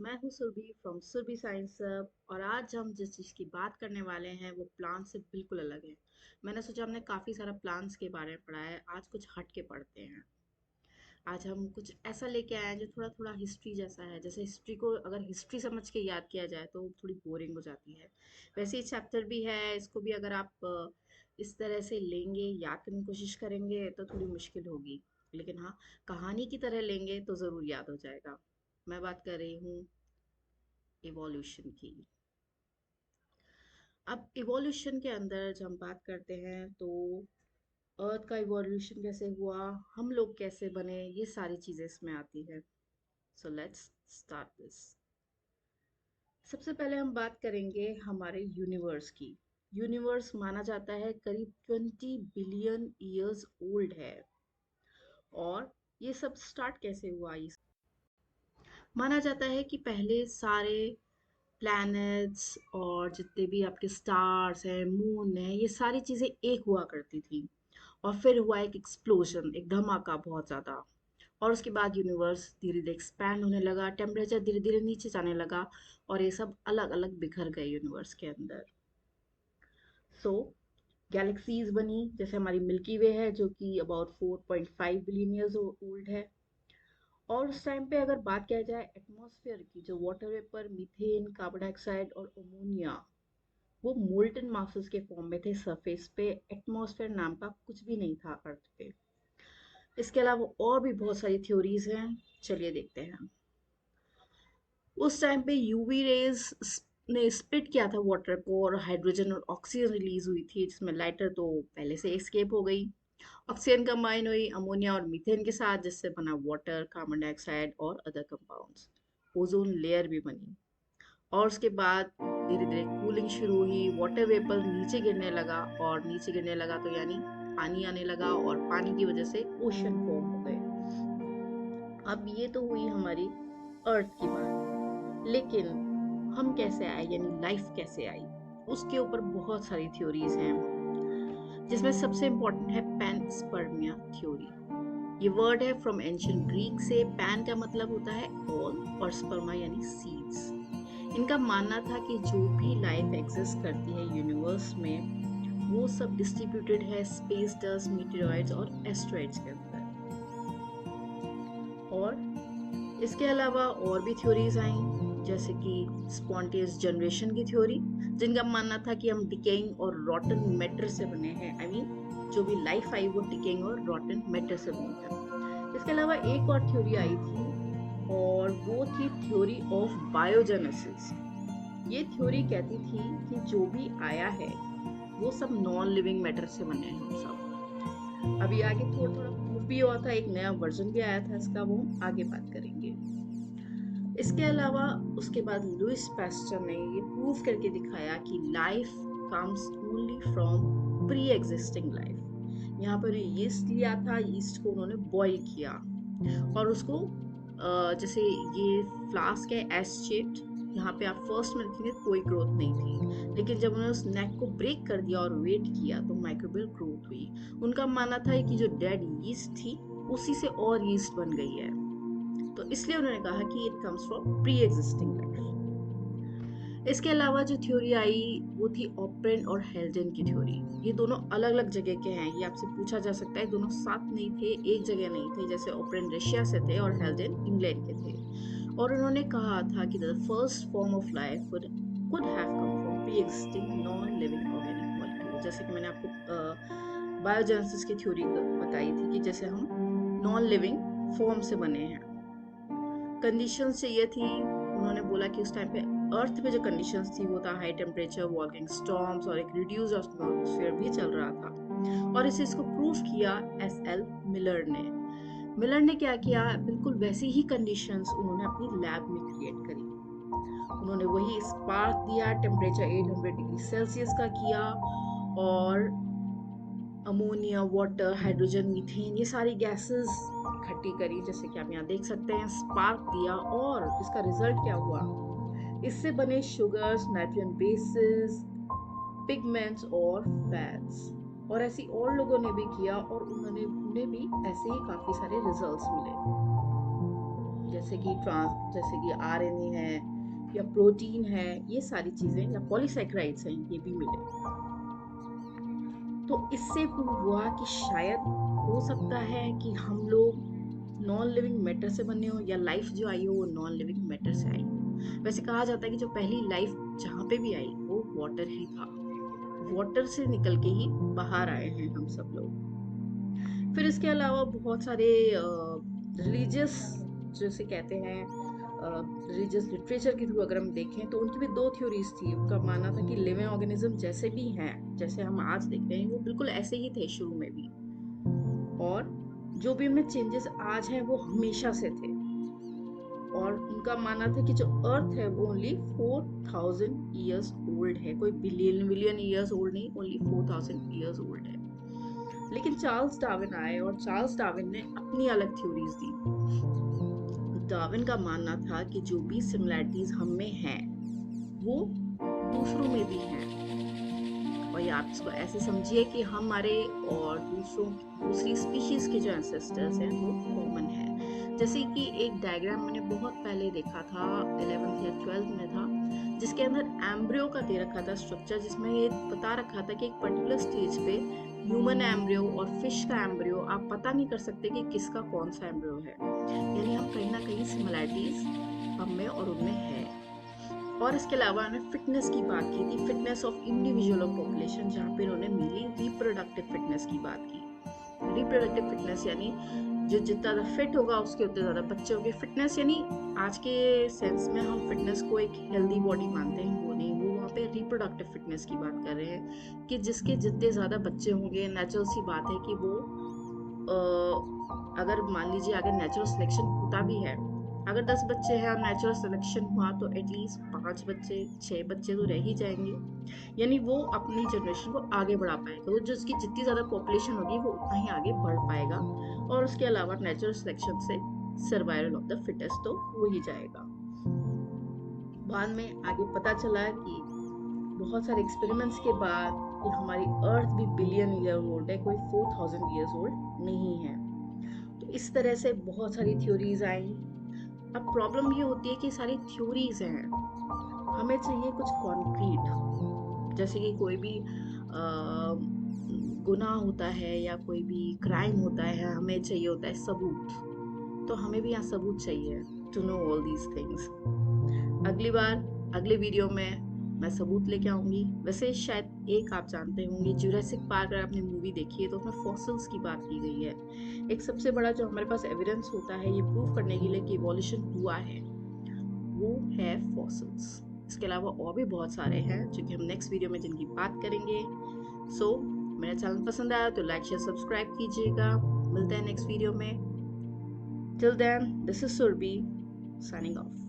मैं हूँ Surabhi from Surabhi science hub और आज हम जिस चीज़ की बात करने वाले हैं वो प्लांट से बिल्कुल अलग है। मैंने सोचा हमने काफ़ी सारा प्लांट्स के बारे में पढ़ा है, आज कुछ हट के पढ़ते हैं। आज हम कुछ ऐसा लेके आए हैं जो थोड़ा थोड़ा हिस्ट्री जैसा है। जैसे हिस्ट्री को अगर हिस्ट्री समझ के याद किया जाए तो थोड़ी बोरिंग हो जाती है, वैसे ही चैप्टर भी है। इसको भी अगर आप इस तरह से लेंगे, याद करने की कोशिश करेंगे तो थोड़ी मुश्किल होगी, लेकिन हाँ, कहानी की तरह लेंगे तो ज़रूर याद हो जाएगा। मैं बात कर रही हूँ इवोल्यूशन की। अब इवोल्यूशन के अंदर जब हम बात करते हैं तो अर्थ का इवोल्यूशन कैसे हुआ, हम लोग कैसे बने, ये सारी चीज़ें इसमें आती है। So let's start this. सबसे पहले हम बात करेंगे हमारे यूनिवर्स की। यूनिवर्स माना जाता है करीब 20 बिलियन ईयर्स ओल्ड है। और ये सब स्टार्ट कैसे हुआ, ये माना जाता है कि पहले सारे प्लैनेट्स और जितने भी आपके स्टार्स हैं, मून है, ये सारी चीज़ें एक हुआ करती थी। और फिर हुआ एक एक्सप्लोजन, एक धमाका बहुत ज़्यादा। और उसके बाद यूनिवर्स धीरे धीरे एक्सपैंड होने लगा, टेम्परेचर धीरे धीरे नीचे जाने लगा और ये सब अलग अलग बिखर गए यूनिवर्स के अंदर। सो गैलेक्सीज बनी, जैसे हमारी मिल्की वे है जो कि अबाउट 4.5 बिलियन ईयर्स ओल्ड है। और उस टाइम पे अगर बात किया जाए एटमॉस्फेयर की, जो water vapour, methane, carbon dioxide और अमोनिया, वो मोल्टन मासेस के फॉर्म में थे सरफेस पे। एटमॉस्फेयर नाम का कुछ भी नहीं था अर्थ पे। इसके अलावा और भी बहुत सारी थ्योरीज हैं, चलिए देखते हैं। उस टाइम पे यूवी रेज ने स्प्लिट किया था वाटर को और हाइड्रोजन और ऑक्सीजन रिलीज हुई थी, जिसमें लाइटर तो पहले से एस्केप हो गई। ऑक्सीजन कंबाइन हुई अमोनिया और मीथेन के साथ, जिससे बना वाटर, कार्बन डाइऑक्साइड और अदर कंपाउंड्स। ओजोन लेयर भी बनी। और उसके बाद धीरे धीरे कूलिंग शुरू हुई, वाटर वेपर नीचे गिरने लगा। और नीचे गिरने लगा तो यानी पानी आने लगा और पानी की वजह से ओशन फॉर्म हो गए। अब ये तो हुई हमारी अर्थ की बात, लेकिन हम कैसे आए, यानी लाइफ कैसे आई, उसके ऊपर बहुत सारी थ्योरीज हैं, जिसमें सबसे इंपॉर्टेंट है पैनस्पर्मिया थ्योरी। ये वर्ड है फ्रॉम एंशियंट ग्रीक से। पैन का मतलब होता है ऑल और स्पर्मा यानी सीड्स। इनका मानना था कि जो भी लाइफ एग्जिस्ट करती है यूनिवर्स में, वो सब डिस्ट्रीब्यूटेड है स्पेस डस्ट, मीटेरॉइड्स और एस्ट्रॉइड्स के अंदर। और इसके अलावा और भी थ्योरीज आई, जैसे कि स्पॉन्टेनियस जनरेशन की थ्योरी, जिनका मानना था कि हम डिकेइंग और रॉटन मैटर से बने हैं। आई मीन जो भी लाइफ आई वो डिकेइंग और रॉटन मैटर से बनी है। इसके अलावा एक और थ्योरी आई थी और वो थी थ्योरी ऑफ बायोजेनेसिस। ये थ्योरी कहती थी कि जो भी आया है वो सब नॉन लिविंग मैटर से बने हैं हम सब। अभी आगे थोड़ा थोड़ा प्रूफ भी हुआ था, एक नया वर्जन भी आया था इसका, वो हम आगे बात करेंगे। इसके अलावा उसके बाद लुइस पैस्चर ने ये प्रूव करके दिखाया कि life comes only from pre existing life. यहाँ पर यीस्ट लिया था, यीस्ट को उन्होंने बॉईल किया और उसको जैसे ये फ्लास्क है एस शेप्ड, यहाँ पे आप फर्स्ट में देखेंगे कोई ग्रोथ नहीं थी, लेकिन जब उन्होंने उस नेक को ब्रेक कर दिया और वेट किया तो माइक्रोबियल ग्रोथ हुई। उनका मानना था कि जो डेड यीस्ट थी उसी से और यीस्ट बन गई है, तो इसलिए उन्होंने कहा कि it comes from pre existing life. इसके अलावा जो थ्योरी आई वो थी ऑपरेंट और हेल्डेन की थ्योरी। ये दोनों अलग अलग जगह के हैं, ये आपसे पूछा जा सकता है, दोनों साथ नहीं थे, एक जगह नहीं थे। जैसे ऑपरेंट रशिया से थे और हेल्डेन इंग्लैंड के थे। और उन्होंने कहा था कि the first form of life could have come from pre existing non living organic molecule. जैसे कि मैंने आपको बायोजेनेसिस की थ्योरी बताई थी कि जैसे हम नॉन लिविंग फॉर्म से बने हैं। कंडीशन चाहिए थी, उन्होंने बोला कि उस टाइम पे अर्थ पे जो कंडीशंस थी वो था हाई टेम्परेचर, वॉल्केनिक स्टॉर्म्स और एक रिड्यूस एटमॉस्फेयर भी चल रहा था। और इसे इसको प्रूफ किया एस एल मिलर ने। मिलर ने क्या किया, बिल्कुल वैसी ही कंडीशंस उन्होंने अपनी लैब में क्रिएट करी। उन्होंने वही स्पार्क दिया, टेम्परेचर 800 डिग्री सेल्सियस का किया और अमोनिया, वाटर, हाइड्रोजन, मीथेन, ये सारी गैसेस इकट्ठी करी, जैसे कि आप यहाँ देख सकते हैं, स्पार्क दिया। और इसका रिजल्ट क्या हुआ, इससे बने शुगर्स, नाइट्रोजन बेसिस, पिगमेंट्स और फैट्स। और ऐसी और लोगों ने भी किया और उन्हें भी ऐसे ही काफी सारे रिजल्ट्स मिले। जैसे कि आरएनए है या प्रोटीन है, ये सारी चीजें, या पॉलीसैकेराइड्स हैं, ये भी मिले। तो इससे प्रूव हुआ कि शायद हो सकता है कि हम लोग नॉन लिविंग मैटर से बने हो, या लाइफ जो आई हो वो नॉन लिविंग मैटर से आई हो। वैसे कहा जाता है कि जो पहली लाइफ जहाँ पे भी आई वो वाटर ही था, वाटर से निकल के ही बाहर आए हैं हम सब लोग। फिर इसके अलावा बहुत सारे रिलीजियस, जैसे कहते हैं रिलीजियस लिटरेचर के थ्रू अगर हम देखें तो उनकी भी दो थ्योरीज थी। उनका मानना था कि लिविंग ऑर्गेनिज्म जैसे भी हैं, जैसे हम आज देख रहे हैं, वो बिल्कुल ऐसे ही थे शुरू में भी, और जो भी उनमें चेंजेस आज हैं वो हमेशा से थे। और उनका मानना था कि जो अर्थ है वो ओनली 4000 ईयर्स ओल्ड है, कोई बिलियन मिलियन ईयर्स ओल्ड नहीं, ओनली 4000 ईयर्स ओल्ड है। लेकिन चार्ल्स डार्विन आए और चार्ल्स डार्विन ने अपनी अलग थ्योरीज दी। डार्विन का मानना था कि जो भी सिमिलैरिटीज हम में हैं वो दूसरों में भी हैं, और आप इसको ऐसे समझिए कि हमारे और दूसरी स्पीशीज के जो एंसेस्टर्स हैं वो कॉमन है। जैसे कि एक डायग्राम मैंने बहुत पहले देखा था, 11th या 12th में था, जिसके अंदर एम्ब्रियो का दे रखा था स्ट्रक्चर, जिसमें ये बता रखा था कि एक पर्टिकुलर स्टेज पे ह्यूमन एम्ब्रियो और फिश का एम्ब्रियो आप पता नहीं कर सकते कि किसका कौन सा एम्ब्रियो है। यानी हम कहीं ना कहीं सिमिलैरिटीज हम में और उनमें है। और इसके अलावा उन्होंने फिटनेस की बात की थी, फिटनेस ऑफ इंडिविजुअल और पॉपुलेशन, जहाँ पे उन्होंने मेनली रिप्रोडक्टिव फिटनेस की बात की। रिप्रोडक्टिव फिटनेस यानी जो जितना ज्यादा फिट होगा उसके उतने ज्यादा बच्चे होंगे। फिटनेस यानी आज के सेंस में हम फिटनेस को एक हेल्दी बॉडी मानते हैं, वो नहीं, वो वहाँ पे रिप्रोडक्टिव फिटनेस की बात कर रहे हैं कि जिसके जितने ज्यादा बच्चे होंगे, नेचुरल सी बात है कि वो अगर मान लीजिए अगर नेचुरल सिलेक्शन होता भी है, अगर 10 बच्चे हैं और नेचुरल सिलेक्शन हुआ तो एटलीस्ट 5 बच्चे 6 बच्चे तो रह ही जाएंगे। यानी वो अपनी जनरेशन को आगे बढ़ा पाएगा, तो जो उसकी जितनी ज्यादा पॉपुलेशन होगी वो उतना ही आगे बढ़ पाएगा। और उसके अलावा नेचुरल सिलेक्शन से सर्वाइवल ऑफ द फिटेस्ट तो हो ही जाएगा। बाद में आगे पता चला कि बहुत सारे एक्सपेरिमेंट्स के बाद कि हमारी अर्थ भी बिलियन ईयर ओल्ड है, कोई 4000 ईयर्स ओल्ड नहीं है। तो इस तरह से बहुत सारी थ्योरीज आई। अब प्रॉब्लम ये होती है कि सारी थ्योरीज हैं, हमें चाहिए कुछ कॉन्क्रीट। जैसे कि कोई भी गुनाह होता है या कोई भी क्राइम होता है, हमें चाहिए होता है सबूत। तो हमें भी यहाँ सबूत चाहिए to know all these things. अगली बार अगले वीडियो में मैं सबूत लेके आऊंगी। वैसे शायद एक आप जानते होंगे, जुरासिक पार्क अगर आपने मूवी देखी है तो उसमें फॉसिल्स की बात की गई है। एक सबसे बड़ा जो हमारे पास एविडेंस होता है ये प्रूव करने के लिए कि इवोल्यूशन हुआ है, वो है फॉसिल्स। इसके अलावा और भी बहुत सारे हैं जो कि हम नेक्स्ट वीडियो में जिनकी बात करेंगे। सो मेरा चैनल पसंद आया तो लाइक शेयर सब्सक्राइब कीजिएगा। मिलते हैं नेक्स्ट वीडियो में। Till then, this is Surabhi signing of.